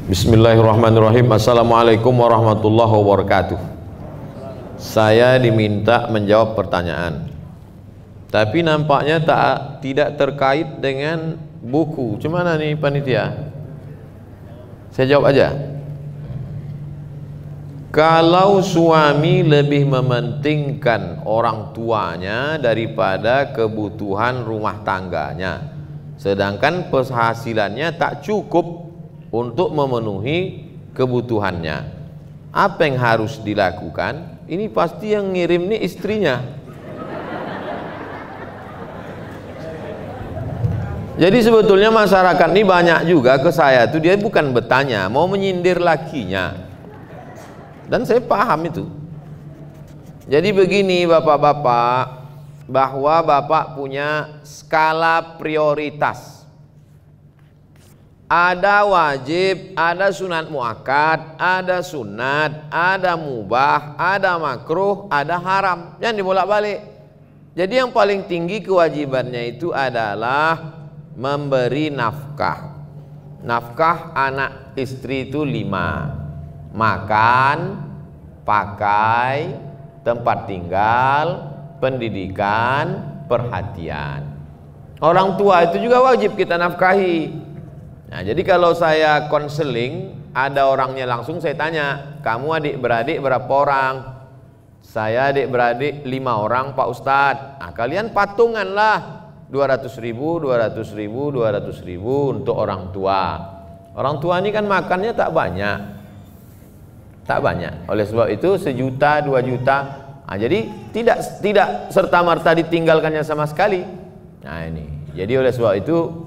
Bismillahirrahmanirrahim. Assalamualaikum warahmatullahi wabarakatuh. Saya diminta menjawab pertanyaan, tapi nampaknya tidak terkait dengan buku. Cuman nih panitia? Saya jawab aja. Kalau suami lebih mementingkan orang tuanya daripada kebutuhan rumah tangganya, sedangkan penghasilannya tak cukup untuk memenuhi kebutuhannya, apa yang harus dilakukan? Ini pasti yang ngirim nih istrinya. Jadi sebetulnya masyarakat ini banyak juga ke saya tuh, dia bukan bertanya, mau menyindir lakinya, dan saya paham itu. Jadi begini bapak-bapak, bahwa bapak punya skala prioritas. Ada wajib, ada sunat muakkad, ada sunat, ada mubah, ada makruh, ada haram. Jangan dibolak-balik. Jadi yang paling tinggi kewajibannya itu adalah memberi nafkah. Nafkah anak istri itu 5. Makan, pakai, tempat tinggal, pendidikan, perhatian. Orang tua itu juga wajib kita nafkahi. Nah, jadi kalau saya konseling, ada orangnya langsung saya tanya, kamu adik-beradik berapa orang? Saya adik-beradik 5 orang Pak Ustadz. Nah, kalian patunganlah 200.000, 200.000, 200.000 untuk orang tua. Orang tua ini kan makannya tak banyak. Tak banyak. Oleh sebab itu 1 juta, 2 juta. Nah, jadi tidak serta-merta ditinggalkannya sama sekali. Nah, ini. Jadi oleh sebab itu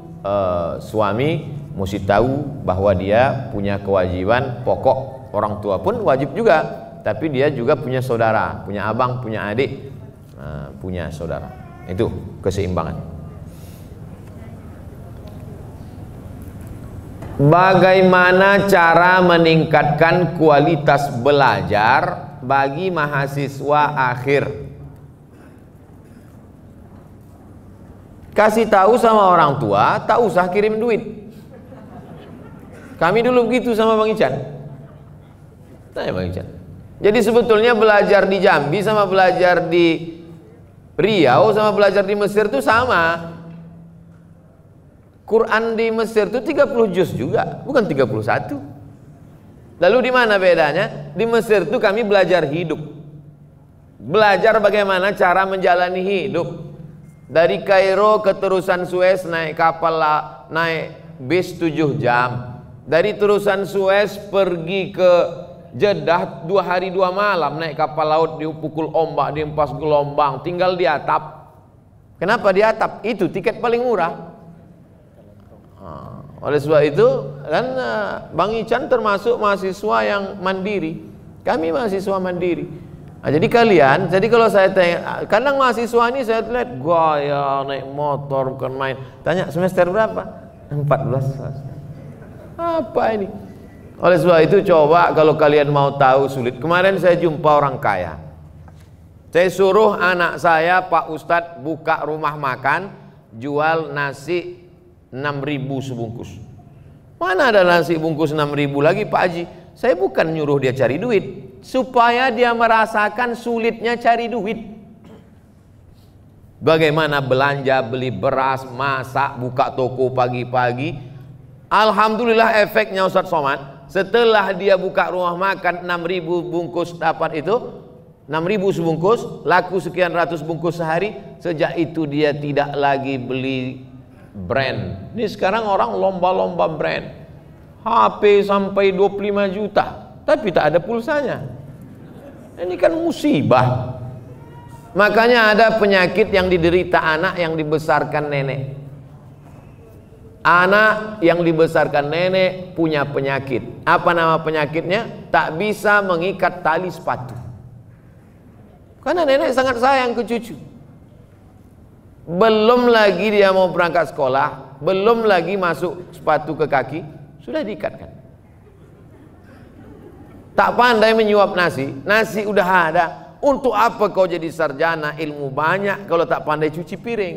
suami mesti tahu bahwa dia punya kewajiban pokok. Orang tua pun wajib juga, tapi dia juga punya saudara, punya abang, punya adik, punya saudara. Itu keseimbangan. Bagaimana cara meningkatkan kualitas belajar bagi mahasiswa akhir? Kasih tahu sama orang tua, tak usah kirim duit. Kami dulu begitu sama Bang Ican. Tanya Bang Ican. Jadi sebetulnya belajar di Jambi sama belajar di Riau sama belajar di Mesir itu sama. Quran di Mesir itu 30 juz juga, bukan 31. Lalu di mana bedanya? Di Mesir itu kami belajar hidup. Belajar bagaimana cara menjalani hidup. Dari Kairo ke terusan Suez naik kapal, naik bis 7 jam. Dari terusan Suez pergi ke Jeddah 2 hari 2 malam naik kapal laut, dipukul ombak, dihempas gelombang, tinggal di atap. Kenapa di atap? Itu tiket paling murah. Oleh sebab itu kan Bang Ican termasuk mahasiswa yang mandiri. Kami mahasiswa mandiri. Nah, jadi kalian, jadi kalau saya tanya, kadang mahasiswa ini saya lihat gaya naik motor bukan main. Tanya semester berapa? 14. Apa ini? Oleh sebab itu coba kalau kalian mau tahu sulit. Kemarin saya jumpa orang kaya. Saya suruh anak saya Pak Ustadz buka rumah makan, jual nasi 6.000 sebungkus. Mana ada nasi bungkus 6.000 lagi Pak Haji? Saya bukan nyuruh dia cari duit, supaya dia merasakan sulitnya cari duit. Bagaimana belanja, beli beras, masak, buka toko pagi-pagi. Alhamdulillah efeknya Ustadz Somad, setelah dia buka rumah makan 6.000 bungkus dapat itu, 6.000 sebungkus, laku sekian ratus bungkus sehari. Sejak itu dia tidak lagi beli brand. Ini sekarang orang lomba-lomba brand, HP sampai 25 juta, tapi tak ada pulsanya. Ini kan musibah. Makanya ada penyakit yang diderita anak yang dibesarkan nenek. Anak yang dibesarkan nenek punya penyakit. Apa nama penyakitnya? Tak bisa mengikat tali sepatu. Karena nenek sangat sayang ke cucu. Belum lagi dia mau berangkat sekolah, belum lagi masuk sepatu ke kaki, sudah diikatkan. Tak pandai menyuap nasi, nasi udah ada. Untuk apa kau jadi sarjana ilmu banyak kalau tak pandai cuci piring?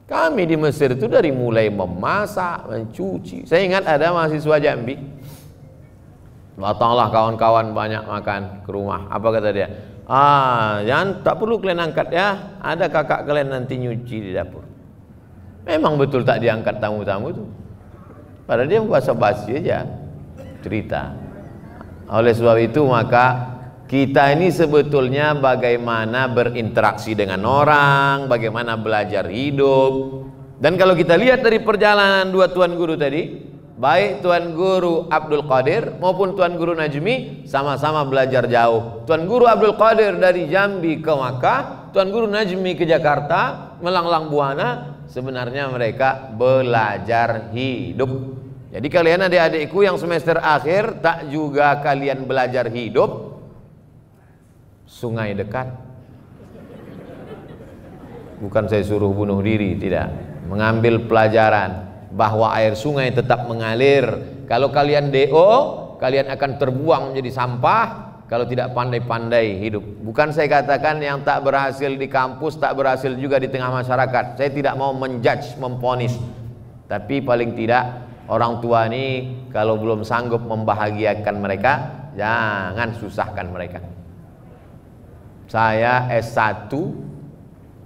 Kami di Mesir itu dari mulai memasak, mencuci. Saya ingat ada mahasiswa Jambi, datanglah kawan-kawan banyak makan ke rumah. Apa kata dia? Jangan, tak perlu kalian angkat ya, ada kakak kalian nanti nyuci di dapur. Memang betul tak diangkat tamu-tamu itu. Padahal dia basa-basi aja cerita. Oleh sebab itu maka kita ini sebetulnya bagaimana berinteraksi dengan orang, bagaimana belajar hidup. Dan kalau kita lihat dari perjalanan dua tuan guru tadi, baik Tuan Guru Abdul Qadir maupun Tuan Guru Najmi, sama-sama belajar jauh. Tuan Guru Abdul Qadir dari Jambi ke Makkah, Tuan Guru Najmi ke Jakarta, melanglang buana. Sebenarnya mereka belajar hidup. Jadi kalian adik-adikku yang semester akhir, tak juga kalian belajar hidup? Sungai dekat. Bukan saya suruh bunuh diri, tidak. Mengambil pelajaran bahwa air sungai tetap mengalir. Kalau kalian DO, kalian akan terbuang menjadi sampah kalau tidak pandai-pandai hidup. Bukan saya katakan yang tak berhasil di kampus tak berhasil juga di tengah masyarakat. Saya tidak mau menjudge, memponis. Tapi paling tidak orang tua ini kalau belum sanggup membahagiakan mereka, jangan susahkan mereka. Saya S1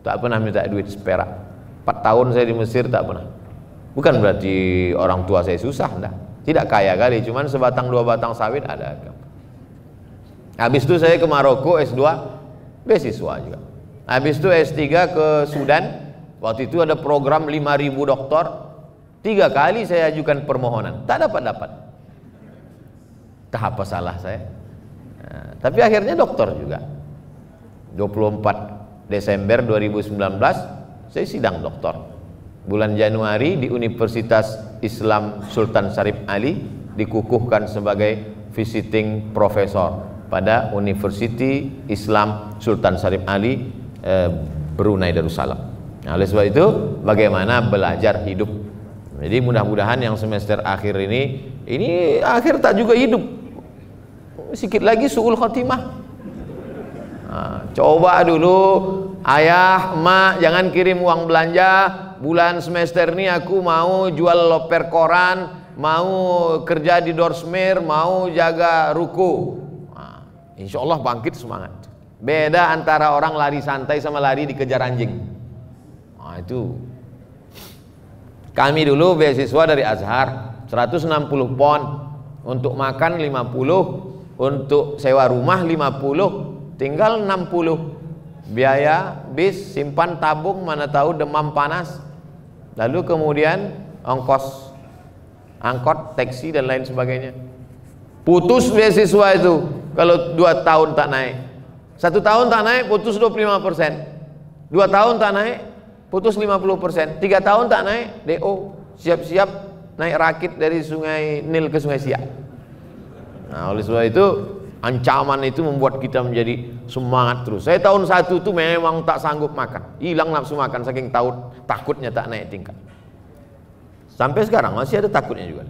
tak pernah minta duit seperak. 4 tahun saya di Mesir tak pernah. Bukan berarti orang tua saya susah, enggak. Tidak kaya kali, cuman sebatang dua batang sawit ada. Habis itu saya ke Maroko S2, beasiswa juga. Habis itu S3 ke Sudan. Waktu itu ada program 5.000 doktor. 3 kali saya ajukan permohonan, tak dapat. Tak apa salah saya. Nah, tapi akhirnya doktor juga. 24 Desember 2019 saya sidang doktor. Bulan Januari di Universitas Islam Sultan Syarif Ali dikukuhkan sebagai visiting professor pada University Islam Sultan Syarif Ali Brunei Darussalam. Nah, oleh sebab itu bagaimana belajar hidup. Jadi mudah-mudahan yang semester akhir ini akhir tak juga hidup. Sikit lagi suul khotimah. Nah, coba dulu ayah, emak jangan kirim uang belanja. Bulan semester ini aku mau jual loper koran, mau kerja di Dorsmer, mau jaga ruko. Nah, insya Allah bangkit semangat. Beda antara orang lari santai sama lari dikejar anjing. Nah, itu. Kami dulu beasiswa dari Azhar 160 pon, untuk makan 50, untuk sewa rumah 50, tinggal 60. Biaya bis, simpan tabung, mana tahu demam panas. Lalu kemudian ongkos angkot, taksi dan lain sebagainya. Putus beasiswa itu kalau 2 tahun tak naik. 1 tahun tak naik putus 25%. 2 tahun tak naik putus 50%. 3 tahun tak naik DO, siap-siap naik rakit dari Sungai Nil ke Sungai Siak. Nah, oleh sebab itu ancaman itu membuat kita menjadi semangat terus. Saya tahun 1 itu memang tak sanggup makan, hilang nafsu makan saking takutnya tak naik tingkat. Sampai sekarang masih ada takutnya juga.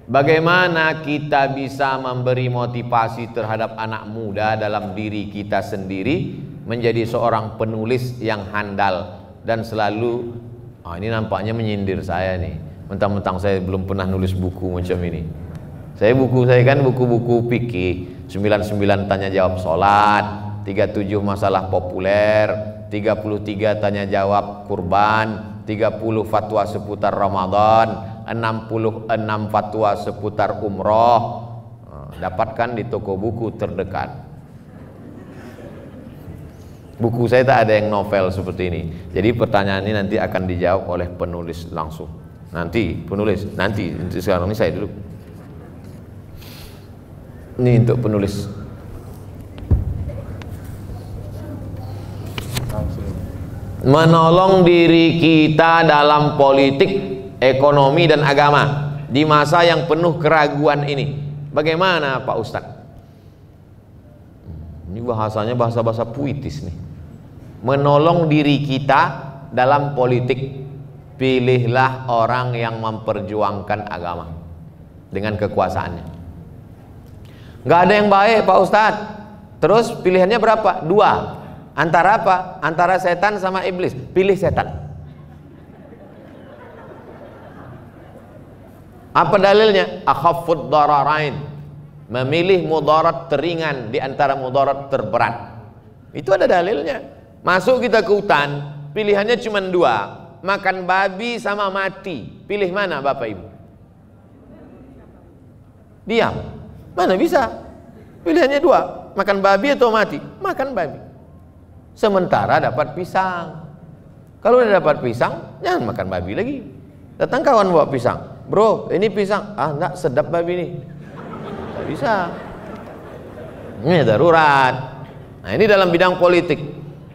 Bagaimana kita bisa memberi motivasi terhadap anak muda dalam diri kita sendiri menjadi seorang penulis yang handal dan selalu ini nampaknya menyindir saya nih, mentang-mentang saya belum pernah nulis buku macam ini. Buku saya kan buku-buku fikih, 99 tanya jawab sholat, 37 masalah populer, 33 tanya jawab kurban, 30 fatwa seputar Ramadan, 66 fatwa seputar umroh. Dapatkan di toko buku terdekat. Buku saya tak ada yang novel seperti ini. Jadi pertanyaan ini nanti akan dijawab oleh penulis langsung. Nanti sekarang ini saya dulu. Ini untuk penulis. Menolong diri kita dalam politik, ekonomi dan agama di masa yang penuh keraguan ini. Bagaimana Pak Ustadz? Ini bahasanya bahasa-bahasa puitis nih. Menolong diri kita dalam politik. Pilihlah orang yang memperjuangkan agama dengan kekuasaannya. Nggak ada yang baik Pak Ustadz. Terus pilihannya berapa? 2. Antara apa? Antara setan sama iblis. Pilih setan. Apa dalilnya? Akhaffud dararain, memilih mudarat teringan di antara mudarat terberat. Itu ada dalilnya. Masuk kita ke hutan, pilihannya cuma dua, makan babi sama mati. Pilih mana Bapak Ibu? Diam. Mana bisa? Pilihannya dua, makan babi atau mati. Makan babi. Sementara dapat pisang. Kalau udah dapat pisang, jangan makan babi lagi. Datang kawan bawa pisang, bro ini pisang. Ah enggak, sedap babi ini. Nggak bisa. Ini darurat. Nah ini dalam bidang politik.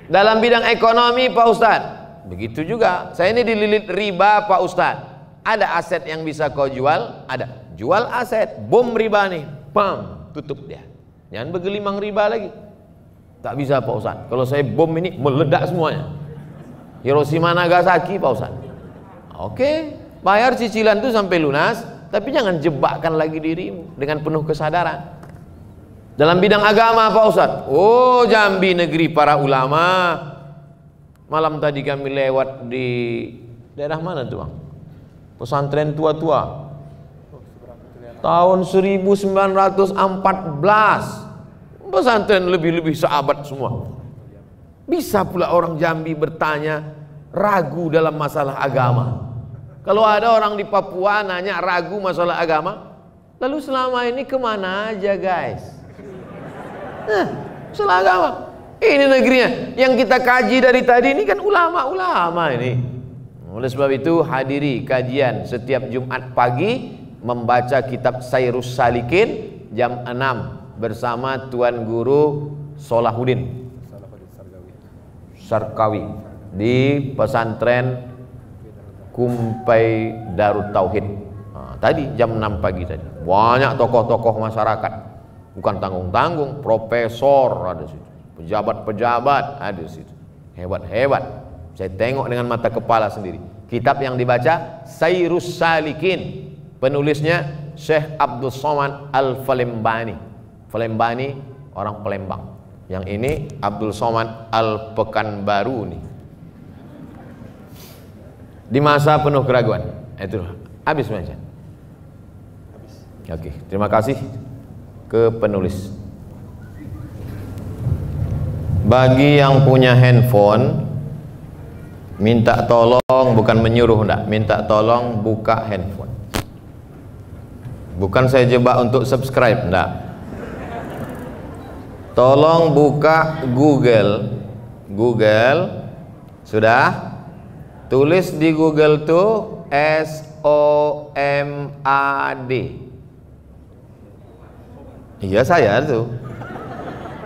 Dalam bidang ekonomi Pak Ustadz, begitu juga. Saya ini dililit riba Pak Ustadz. Ada aset yang bisa kau jual? Ada. Jual aset, bom riba nih, pam, tutup dia. Jangan bergelimang riba lagi. Tak bisa Pak Ustadz. Kalau saya bom ini meledak semuanya. Hiroshima Nagasaki Pak Ustadz. Oke, bayar cicilan itu sampai lunas, tapi jangan jebakkan lagi dirimu dengan penuh kesadaran. Dalam bidang agama Pak Ustadz, oh Jambi negeri para ulama. Malam tadi kami lewat di daerah mana tuh Bang? Pesantren tua-tua. Tahun 1914. Pesantren lebih-lebih sahabat semua. Bisa pula orang Jambi bertanya, ragu dalam masalah agama. Kalau ada orang di Papua nanya ragu masalah agama, lalu selama ini kemana aja guys? Nah, masalah agama. Ini negerinya yang kita kaji dari tadi ini kan ulama-ulama ini. Oleh sebab itu hadiri kajian setiap Jumat pagi, membaca kitab Sairus Salikin jam 6 bersama Tuan Guru Solahuddin Sarkawi di pesantren Kumpai Darut Tauhid. Nah, tadi jam 6 pagi tadi. Banyak tokoh-tokoh masyarakat. Bukan tanggung-tanggung, profesor ada situ. Pejabat-pejabat ada situ. Hebat-hebat. Saya tengok dengan mata kepala sendiri. Kitab yang dibaca Sairus Salikin. Penulisnya Syekh Abdul Somad Al-Falembani. Falembani orang Palembang. Yang ini Abdul Somad Al-Pekanbaru nih. Di masa penuh keraguan. Itu habis baca. Oke, terima kasih ke penulis. Bagi yang punya handphone, minta tolong, bukan menyuruh enggak, minta tolong buka handphone. Bukan saya jebak untuk subscribe, enggak. Tolong buka Google. Google sudah? Tulis di Google tuh SOMAD. Iya saya tuh.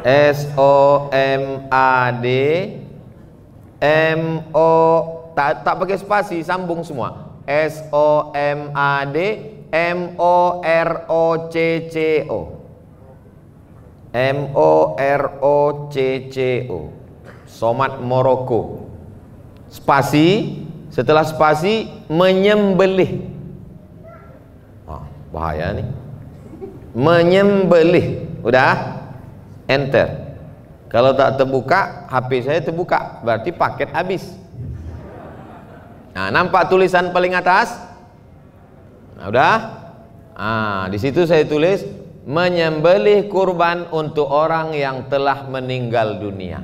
SOMAD MO tak pakai spasi, sambung semua. SOMAD MOROCCO. MOROCCO. Somat Moroko. Spasi, setelah spasi menyembelih. Bahaya nih. Menyembelih. Udah? Enter. Kalau tak terbuka, HP saya terbuka, berarti paket habis. Nah, nampak tulisan paling atas? Nah, udah? Di situ saya tulis menyembelih kurban untuk orang yang telah meninggal dunia.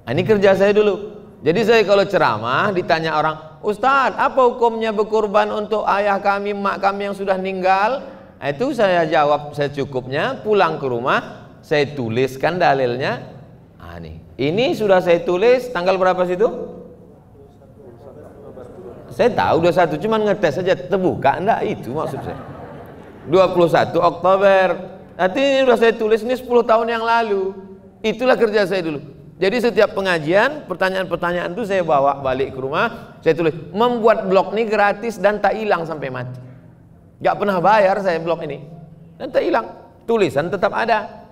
Nah, ini kerja saya dulu. Jadi saya kalau ceramah ditanya orang, Ustadz, apa hukumnya berkurban untuk ayah kami, mak kami yang sudah meninggal? Nah, itu saya jawab secukupnya, pulang ke rumah, saya tuliskan dalilnya. Nah, ini sudah saya tulis tanggal berapa situ? Saya tahu 21, cuman ngetes saja, terbuka enggak, itu maksud saya. 21 Oktober. Nanti ini sudah saya tulis, ini 10 tahun yang lalu. Itulah kerja saya dulu. Jadi setiap pengajian, pertanyaan-pertanyaan itu saya bawa balik ke rumah, saya tulis. Membuat blog ini gratis dan tak hilang sampai mati. Gak pernah bayar saya blog ini. Dan tak hilang. Tulisan tetap ada.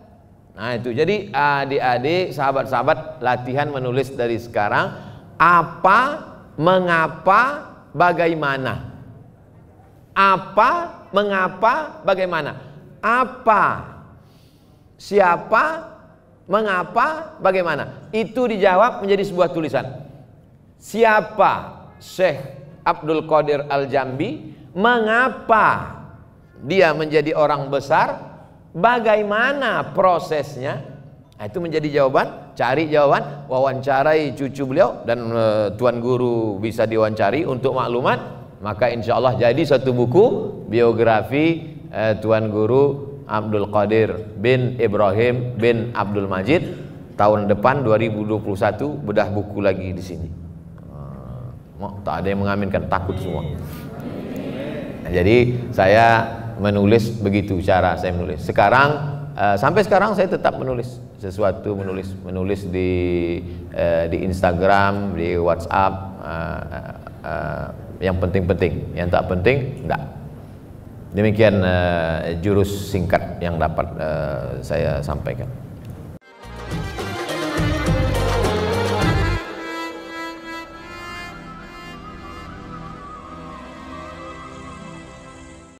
Nah itu, jadi adik-adik, sahabat-sahabat, latihan menulis dari sekarang. Apa, mengapa, bagaimana. Apa, mengapa, bagaimana. Apa, siapa, mengapa, bagaimana. Itu dijawab menjadi sebuah tulisan. Siapa Syekh Abdul Qadir Al-Jambi, mengapa dia menjadi orang besar, bagaimana prosesnya. Nah, itu menjadi jawaban, cari jawaban, wawancarai cucu beliau, dan Tuan Guru bisa diwawancari untuk maklumat, maka insya Allah jadi satu buku biografi Tuan Guru Abdul Qadir bin Ibrahim bin Abdul Majid. Tahun depan 2021 bedah buku lagi di sini. Tak ada yang mengaminkan, takut semua. Nah, jadi saya menulis begitu cara saya menulis. Sekarang sampai sekarang saya tetap menulis sesuatu, menulis di Instagram, di WhatsApp, yang penting-penting, yang tak penting enggak. Demikian jurus singkat yang dapat saya sampaikan.